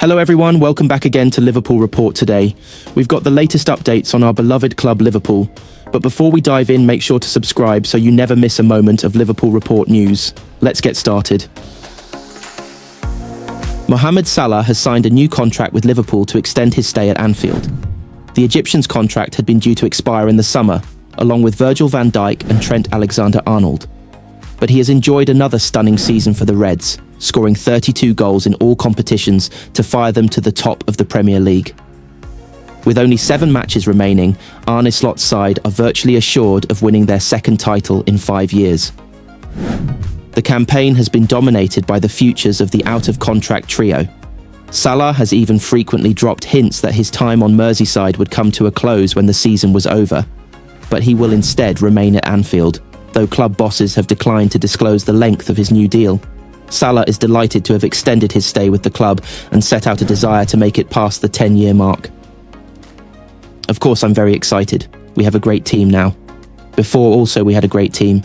Hello everyone, welcome back again to Liverpool Report today. We've got the latest updates on our beloved club Liverpool, but before we dive in, make sure to subscribe so you never miss a moment of Liverpool Report news. Let's get started. Mohamed Salah has signed a new contract with Liverpool to extend his stay at Anfield. The Egyptian's contract had been due to expire in the summer, along with Virgil van Dijk and Trent Alexander-Arnold. But he has enjoyed another stunning season for the Reds, scoring 32 goals in all competitions to fire them to the top of the Premier League. With only 7 matches remaining, Arneslott's side are virtually assured of winning their second title in 5 years. The campaign has been dominated by the futures of the out-of-contract trio. Salah has even frequently dropped hints that his time on Merseyside would come to a close when the season was over, but he will instead remain at Anfield, though club bosses have declined to disclose the length of his new deal. Salah is delighted to have extended his stay with the club and set out a desire to make it past the 10-year mark. Of course, I'm very excited. We have a great team now. Before also we had a great team.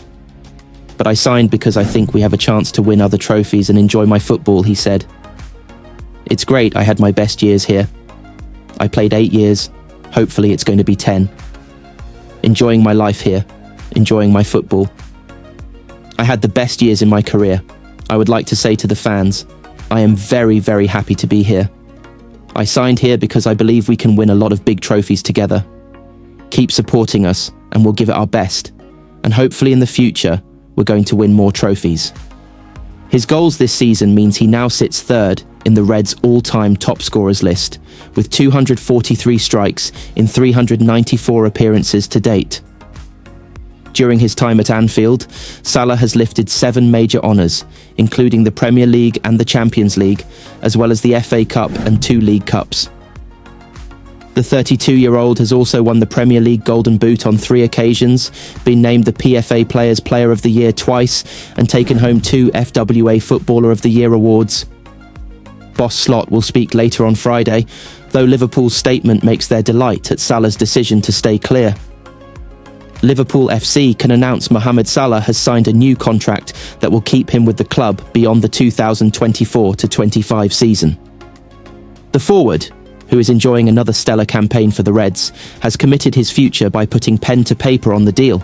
But I signed because I think we have a chance to win other trophies and enjoy my football, he said. It's great, I had my best years here. I played 8 years, hopefully it's going to be 10. Enjoying my life here, enjoying my football. I had the best years in my career. I would like to say to the fans, I am very, very happy to be here. I signed here because I believe we can win a lot of big trophies together. Keep supporting us and we'll give it our best. And hopefully in the future, we're going to win more trophies. His goals this season means he now sits third in the Reds' all-time top scorers list, with 243 strikes in 394 appearances to date. During his time at Anfield, Salah has lifted 7 major honours, including the Premier League and the Champions League, as well as the FA Cup and 2 League Cups. The 32-year-old has also won the Premier League Golden Boot on 3 occasions, been named the PFA Players Player of the Year twice, and taken home 2 FWA Footballer of the Year awards. Boss Slot will speak later on Friday, though Liverpool's statement makes their delight at Salah's decision to stay clear. Liverpool FC can announce Mohamed Salah has signed a new contract that will keep him with the club beyond the 2024-25 season. The forward, who is enjoying another stellar campaign for the Reds, has committed his future by putting pen to paper on the deal,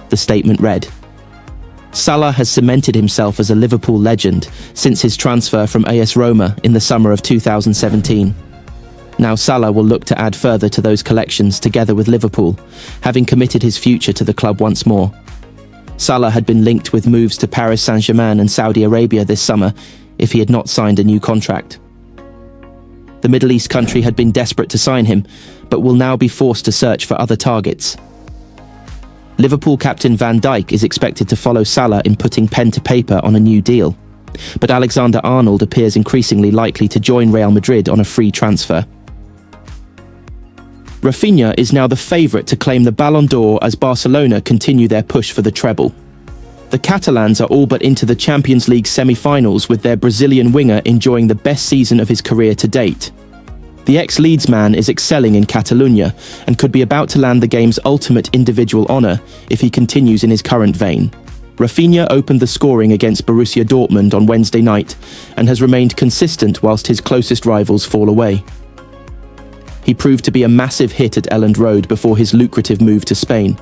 the statement read. Salah has cemented himself as a Liverpool legend since his transfer from AS Roma in the summer of 2017. Now Salah will look to add further to those collections together with Liverpool, having committed his future to the club once more. Salah had been linked with moves to Paris Saint-Germain and Saudi Arabia this summer if he had not signed a new contract. The Middle East country had been desperate to sign him, but will now be forced to search for other targets. Liverpool captain Van Dijk is expected to follow Salah in putting pen to paper on a new deal, but Alexander-Arnold appears increasingly likely to join Real Madrid on a free transfer. Raphinha is now the favourite to claim the Ballon d'Or as Barcelona continue their push for the treble. The Catalans are all but into the Champions League semi-finals, with their Brazilian winger enjoying the best season of his career to date. The ex-Leeds man is excelling in Catalonia and could be about to land the game's ultimate individual honour if he continues in his current vein. Raphinha opened the scoring against Borussia Dortmund on Wednesday night and has remained consistent whilst his closest rivals fall away. He proved to be a massive hit at Elland Road before his lucrative move to Spain,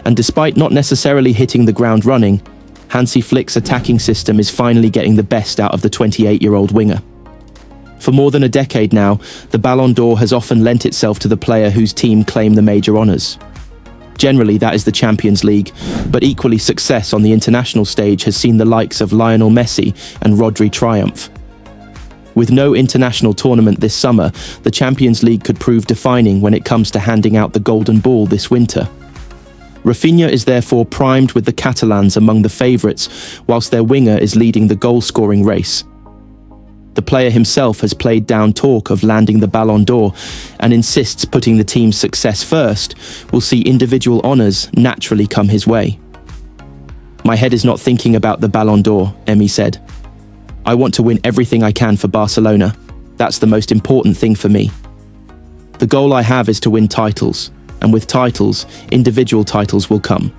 and despite not necessarily hitting the ground running, Hansi Flick's attacking system is finally getting the best out of the 28-year-old winger. For more than a decade now, the Ballon d'Or has often lent itself to the player whose team claim the major honours. Generally, that is the Champions League, but equally success on the international stage has seen the likes of Lionel Messi and Rodri triumph. With no international tournament this summer, the Champions League could prove defining when it comes to handing out the golden ball this winter. Raphinha is therefore primed with the Catalans among the favourites, whilst their winger is leading the goal-scoring race. The player himself has played down talk of landing the Ballon d'Or and insists putting the team's success first will see individual honours naturally come his way. "My head is not thinking about the Ballon d'Or," Emi said. "I want to win everything I can for Barcelona. That's the most important thing for me. The goal I have is to win titles, and with titles, individual titles will come.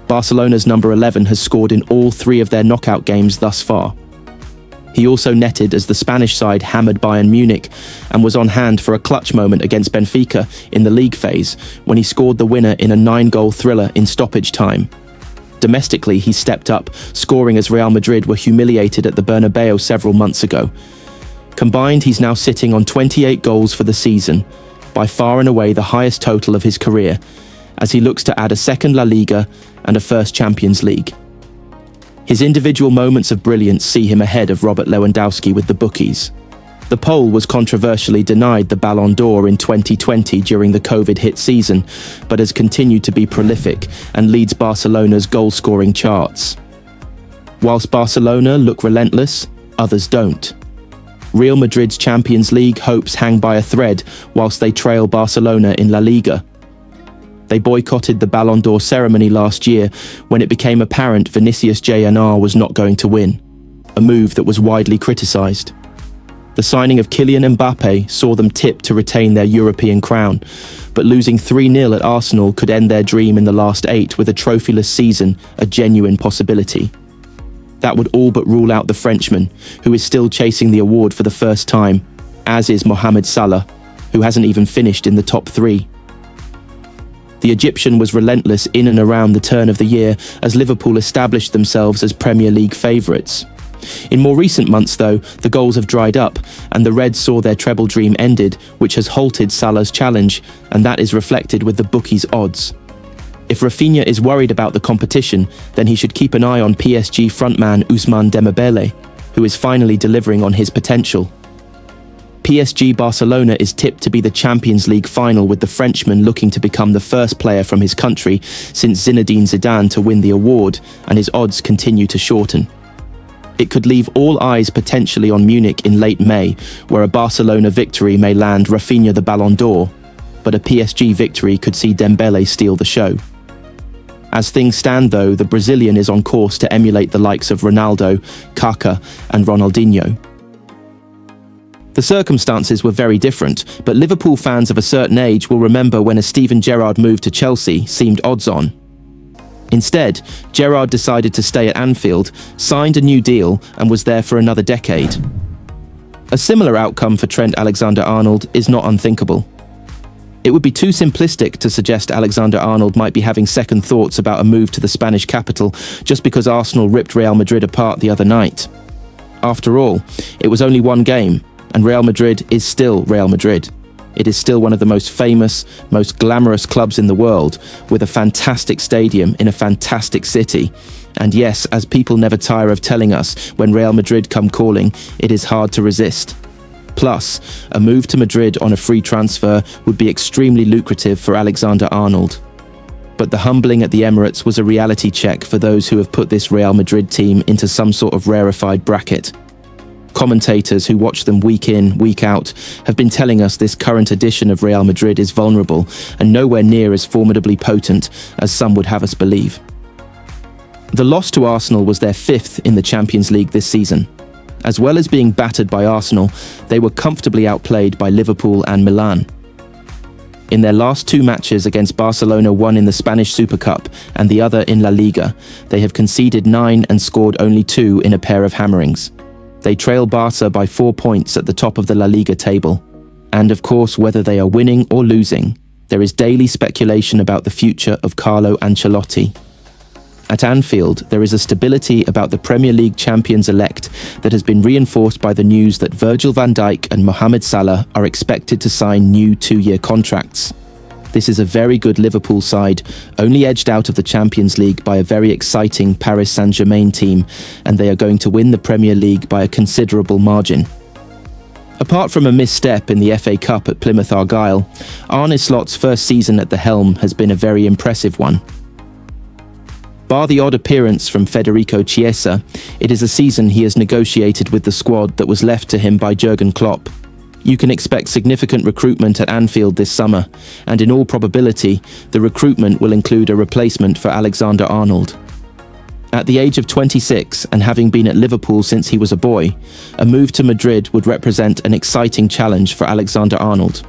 Barcelona's number 11 has scored in all 3 of their knockout games thus far. He also netted as the Spanish side hammered Bayern Munich and was on hand for a clutch moment against Benfica in the league phase when he scored the winner in a 9-goal thriller in stoppage time. Domestically, he stepped up, scoring as Real Madrid were humiliated at the Bernabeu several months ago. Combined, he's now sitting on 28 goals for the season, by far and away the highest total of his career, as he looks to add a second La Liga and a first Champions League. His individual moments of brilliance see him ahead of Robert Lewandowski with the bookies. The Pole was controversially denied the Ballon d'Or in 2020 during the COVID-hit season, but has continued to be prolific and leads Barcelona's goal-scoring charts. Whilst Barcelona look relentless, others don't. Real Madrid's Champions League hopes hang by a thread whilst they trail Barcelona in La Liga. They boycotted the Ballon d'Or ceremony last year when it became apparent Vinicius Jr. was not going to win, a move that was widely criticised. The signing of Kylian Mbappe saw them tip to retain their European crown, but losing 3-0 at Arsenal could end their dream in the last 8 with a trophyless season a genuine possibility. That would all but rule out the Frenchman, who is still chasing the award for the first time, as is Mohamed Salah, who hasn't even finished in the top 3. The Egyptian was relentless in and around the turn of the year as Liverpool established themselves as Premier League favourites. In more recent months, though, the goals have dried up and the Reds saw their treble dream ended, which has halted Salah's challenge, and that is reflected with the bookies' odds. If Rafinha is worried about the competition, then he should keep an eye on PSG frontman Ousmane Dembélé, who is finally delivering on his potential. PSG Barcelona is tipped to be the Champions League final, with the Frenchman looking to become the first player from his country since Zinedine Zidane to win the award, and his odds continue to shorten. It could leave all eyes potentially on Munich in late May, where a Barcelona victory may land Rafinha the Ballon d'Or, but a PSG victory could see Dembélé steal the show. As things stand, though, the Brazilian is on course to emulate the likes of Ronaldo, Kaká and Ronaldinho. The circumstances were very different, but Liverpool fans of a certain age will remember when a Steven Gerrard move to Chelsea seemed odds-on. Instead, Gerrard decided to stay at Anfield, signed a new deal and was there for another decade. A similar outcome for Trent Alexander-Arnold is not unthinkable. It would be too simplistic to suggest Alexander-Arnold might be having second thoughts about a move to the Spanish capital just because Arsenal ripped Real Madrid apart the other night. After all, it was only one game, and Real Madrid is still Real Madrid. It is still one of the most famous, most glamorous clubs in the world, with a fantastic stadium in a fantastic city. And yes, as people never tire of telling us, when Real Madrid come calling, it is hard to resist. Plus, a move to Madrid on a free transfer would be extremely lucrative for Alexander-Arnold. But the humbling at the Emirates was a reality check for those who have put this Real Madrid team into some sort of rarefied bracket. Commentators who watch them week in, week out, have been telling us this current edition of Real Madrid is vulnerable and nowhere near as formidably potent as some would have us believe. The loss to Arsenal was their 5th in the Champions League this season. As well as being battered by Arsenal, they were comfortably outplayed by Liverpool and Milan. In their last 2 matches against Barcelona, one in the Spanish Super Cup and the other in La Liga, they have conceded 9 and scored only 2 in a pair of hammerings. They trail Barca by 4 points at the top of the La Liga table. And of course, whether they are winning or losing, there is daily speculation about the future of Carlo Ancelotti. At Anfield, there is a stability about the Premier League champions-elect that has been reinforced by the news that Virgil van Dijk and Mohamed Salah are expected to sign new 2-year contracts. This is a very good Liverpool side, only edged out of the Champions League by a very exciting Paris Saint-Germain team, and they are going to win the Premier League by a considerable margin. Apart from a misstep in the FA Cup at Plymouth Argyle, Arneslot's first season at the helm has been a very impressive one. Bar the odd appearance from Federicochiesa, it is a season he has negotiated with the squad that was left to him by Jurgen Klopp. You can expect significant recruitment at Anfield this summer, and in all probability, the recruitment will include a replacement for Alexander-Arnold. At the age of 26, and having been at Liverpool since he was a boy, a move to Madrid would represent an exciting challenge for Alexander-Arnold.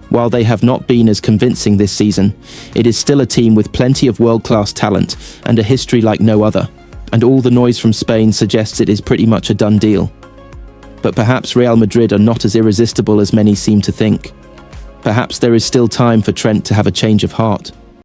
While they have not been as convincing this season, it is still a team with plenty of world-class talent and a history like no other, and all the noise from Spain suggests it is pretty much a done deal. But perhaps Real Madrid are not as irresistible as many seem to think. Perhaps there is still time for Trent to have a change of heart.